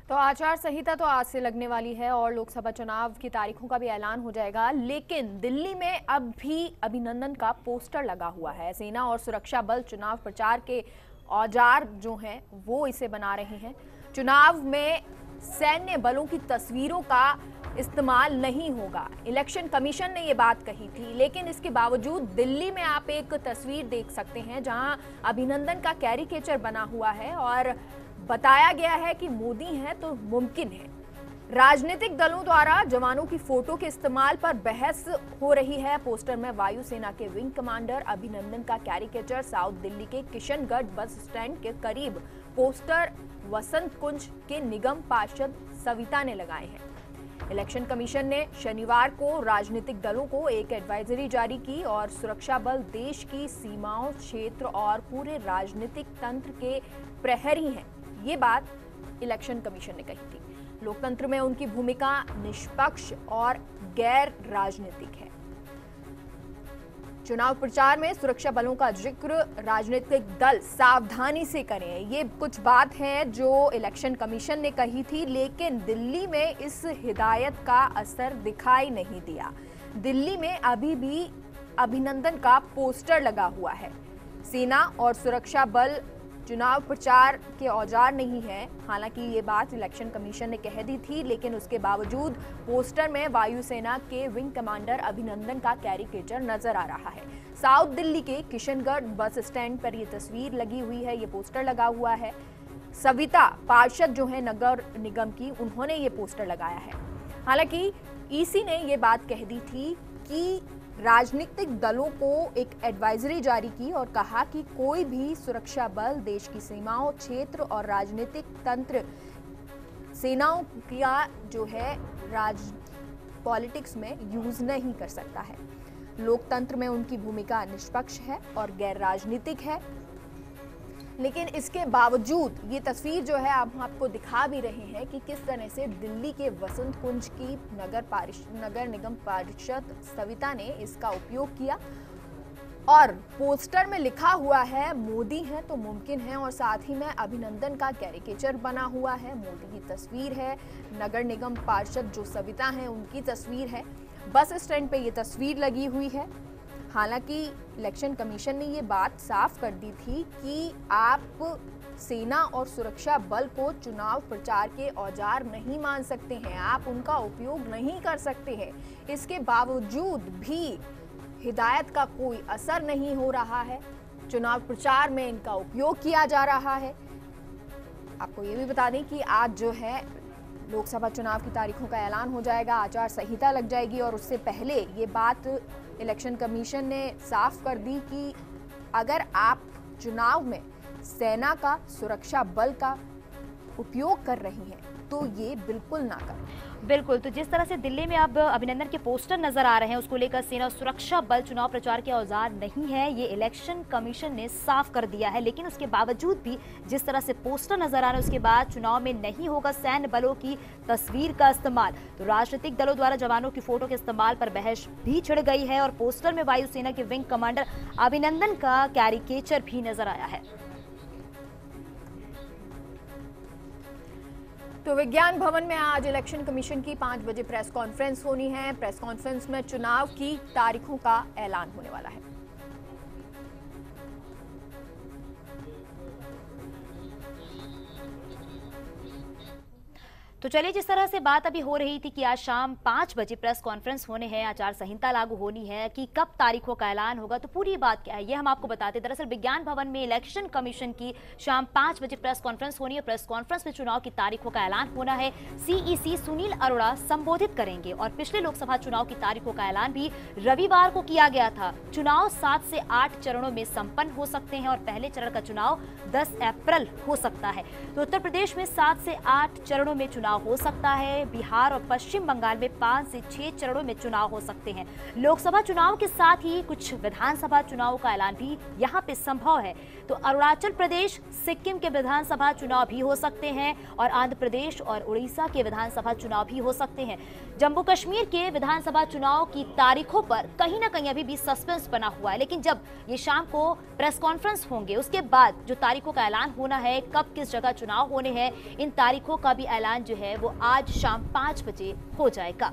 तो आचार संहिता तो आज से लगने वाली है और लोकसभा चुनाव की तारीखों का भी ऐलान हो जाएगा, लेकिन दिल्ली में अब भी अभिनंदन का पोस्टर लगा हुआ है। सेना और सुरक्षा बल चुनाव प्रचार के औजार जो हैं वो इसे बना रहे हैं। चुनाव में सैन्य बलों की तस्वीरों का इस्तेमाल नहीं होगा। इलेक्शन कमीशन ने ये बात कही थी, लेकिन इसके बावजूद दिल्ली में आप एक तस्वीर देख सकते हैं जहां अभिनंदन का कैरिकेचर बना हुआ है और बताया गया है कि मोदी हैं तो मुमकिन है। राजनीतिक दलों द्वारा जवानों की फोटो के इस्तेमाल पर बहस हो रही है। पोस्टर में वायुसेना के विंग कमांडर अभिनंदन का कैरिकेचर साउथ दिल्ली के किशनगढ़ बस स्टैंड के करीब पोस्टर वसंत कुंज के निगम पार्षद सविता ने लगाए हैं। इलेक्शन कमीशन ने शनिवार को राजनीतिक दलों को एक एडवाइजरी जारी की और सुरक्षा बल देश की सीमाओं, क्षेत्र और पूरे राजनीतिक तंत्र के प्रहरी हैं। ये बात इलेक्शन कमीशन ने कही थी। लोकतंत्र में उनकी भूमिका निष्पक्ष और गैर राजनीतिक है। चुनाव प्रचार में सुरक्षा बलों का जिक्र राजनीतिक दल सावधानी से करें, ये कुछ बात है जो इलेक्शन कमीशन ने कही थी, लेकिन दिल्ली में इस हिदायत का असर दिखाई नहीं दिया। दिल्ली में अभी भी अभिनंदन का पोस्टर लगा हुआ है। सेना और सुरक्षा बल चुनाव प्रचार के औजार नहीं है। हालांकि ये बात इलेक्शन कमीशन ने कह दी थी, लेकिन उसके बावजूद पोस्टर में वायुसेना के विंग कमांडर अभिनंदन का कैरिकेचर नजर आ रहा है। साउथ दिल्ली के किशनगढ़ बस स्टैंड पर ये तस्वीर लगी हुई है, ये पोस्टर लगा हुआ है। सविता पार्षद जो है नगर निगम की, उन्होंने ये पोस्टर लगाया है। हालांकि ईसी ने ये बात कह दी थी कि राजनीतिक दलों को एक एडवाइजरी जारी की और कहा कि कोई भी सुरक्षा बल देश की सीमाओं, क्षेत्र और राजनीतिक तंत्र सेनाओं का जो है पॉलिटिक्स में यूज नहीं कर सकता है। लोकतंत्र में उनकी भूमिका निष्पक्ष है और गैर राजनीतिक है। लेकिन इसके बावजूद ये तस्वीर जो है हम आपको दिखा भी रहे हैं कि किस तरह से दिल्ली के वसंत कुंज की नगर निगम पार्षद सविता ने इसका उपयोग किया और पोस्टर में लिखा हुआ है मोदी है तो मुमकिन है और साथ ही में अभिनंदन का कैरिकेचर बना हुआ है। मोदी की तस्वीर है, नगर निगम पार्षद जो सविता हैं उनकी तस्वीर है। बस स्टैंड पे ये तस्वीर लगी हुई है। हालांकि इलेक्शन कमीशन ने ये बात साफ कर दी थी कि आप सेना और सुरक्षा बल को चुनाव प्रचार के औजार नहीं मान सकते हैं, आप उनका उपयोग नहीं कर सकते हैं। इसके बावजूद भी हिदायत का कोई असर नहीं हो रहा है। चुनाव प्रचार में इनका उपयोग किया जा रहा है। आपको ये भी बता दें कि आज जो है लोकसभा चुनाव की तारीखों का ऐलान हो जाएगा, आचार संहिता लग जाएगी और उससे पहले ये बात इलेक्शन कमीशन ने साफ कर दी कि अगर आप चुनाव में सेना का, सुरक्षा बल का उपयोग कर रही हैं तो ये बिल्कुल ना करें। बिल्कुल, तो जिस तरह से दिल्ली में अब अभिनंदन के पोस्टर नजर आ रहे हैं उसको लेकर सेना और सुरक्षा बल चुनाव प्रचार के औजार नहीं है, ये इलेक्शन कमीशन ने साफ कर दिया है। लेकिन उसके बावजूद भी जिस तरह से पोस्टर नजर आ रहे हैं उसके बाद चुनाव में नहीं होगा सैन्य बलों की तस्वीर का इस्तेमाल, तो राजनीतिक दलों द्वारा जवानों की फोटो के इस्तेमाल पर बहस भी छिड़ गई है और पोस्टर में वायुसेना के विंग कमांडर अभिनंदन का कैरिकेचर भी नजर आया है। तो विज्ञान भवन में आज इलेक्शन कमीशन की 5 बजे प्रेस कॉन्फ्रेंस होनी है। प्रेस कॉन्फ्रेंस में चुनाव की तारीखों का ऐलान होने वाला है। तो चलिए, जिस तरह से बात अभी हो रही थी कि आज शाम 5 बजे प्रेस कॉन्फ्रेंस होने हैं, आचार संहिता लागू होनी है, कि कब तारीखों का ऐलान होगा, तो पूरी बात क्या है ये हम आपको बताते हैं। दरअसल विज्ञान भवन में इलेक्शन कमीशन की शाम 5 बजे प्रेस कॉन्फ्रेंस होनी है। प्रेस कॉन्फ्रेंस में चुनाव की तारीखों का ऐलान होना है। सीईसी सुनील अरोड़ा संबोधित करेंगे और पिछले लोकसभा चुनाव की तारीखों का ऐलान भी रविवार को किया गया था। चुनाव 7 से 8 चरणों में संपन्न हो सकते हैं और पहले चरण का चुनाव 10 अप्रैल हो सकता है। तो उत्तर प्रदेश में 7 से 8 चरणों में चुनाव चुनाव हो सकता है। बिहार और पश्चिम बंगाल में 5 से 6 चरणों में चुनाव हो सकते हैं। लोकसभा चुनाव के साथ ही कुछ विधानसभा चुनाव का ऐलान भी यहाँ पे संभव है। तो अरुणाचल प्रदेश, सिक्किम के विधानसभा चुनाव भी हो सकते हैं और आंध्र प्रदेश और उड़ीसा के विधानसभा चुनाव भी हो सकते हैं। जम्मू कश्मीर के विधानसभा चुनाव की तारीखों पर कहीं ना कहीं अभी भी सस्पेंस बना हुआ है, लेकिन जब ये शाम को प्रेस कॉन्फ्रेंस होंगे उसके बाद जो तारीखों का ऐलान होना है, कब किस जगह चुनाव होने हैं, इन तारीखों का भी ऐलान जो है वो आज शाम 5 बजे हो जाएगा।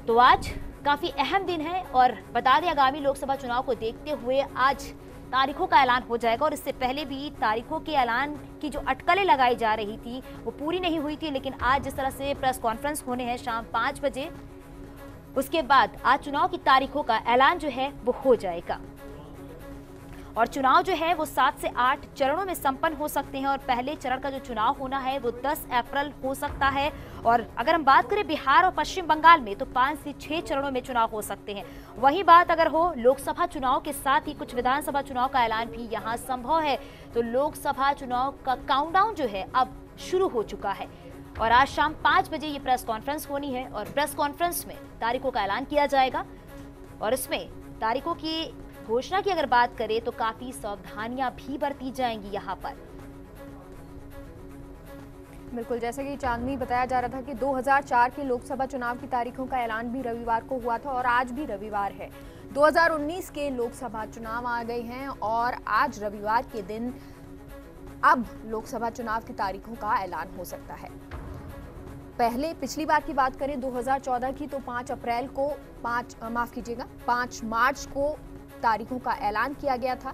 तो आज काफी अहम दिन है और बता दें आगामी लोकसभा चुनाव को देखते हुए आज तारीखों का ऐलान हो जाएगा। और इससे पहले भी तारीखों के ऐलान की जो अटकलें लगाई जा रही थी वो पूरी नहीं हुई थी, लेकिन आज जिस तरह से प्रेस कॉन्फ्रेंस होने हैं शाम 5 बजे, उसके बाद आज चुनाव की तारीखों का ऐलान जो है वो हो जाएगा। और चुनाव जो है वो 7 से 8 चरणों में संपन्न हो सकते हैं और पहले चरण का जो चुनाव होना है वो 10 अप्रैल हो सकता है। और अगर हम बात करें बिहार और पश्चिम बंगाल में तो 5 से 6 चरणों में चुनाव हो सकते हैं। वही बात अगर हो लोकसभा चुनाव के साथ ही कुछ विधानसभा चुनाव का ऐलान भी यहाँ संभव है। तो लोकसभा चुनाव का काउंटडाउन जो है अब शुरू हो चुका है और आज शाम 5 बजे ये प्रेस कॉन्फ्रेंस होनी है और प्रेस कॉन्फ्रेंस में तारीखों का ऐलान किया जाएगा। और इसमें तारीखों की घोषणा की अगर बात करें तो काफी सावधानियां भी बरती जाएंगी यहाँ पर। बिल्कुल, जैसे कि चांदनी बताया जा रहा था कि 2004 के लोकसभा चुनाव की तारीखों का ऐलान भी रविवार को हुआ था और आज भी रविवार है। 2019 के लोकसभा चुनाव आ गए हैं और आज रविवार के दिन अब लोकसभा चुनाव की तारीखों का ऐलान हो सकता है। पहले पिछली बार की बात करें 2014 की तो 5 मार्च को तारीखों का ऐलान किया गया था।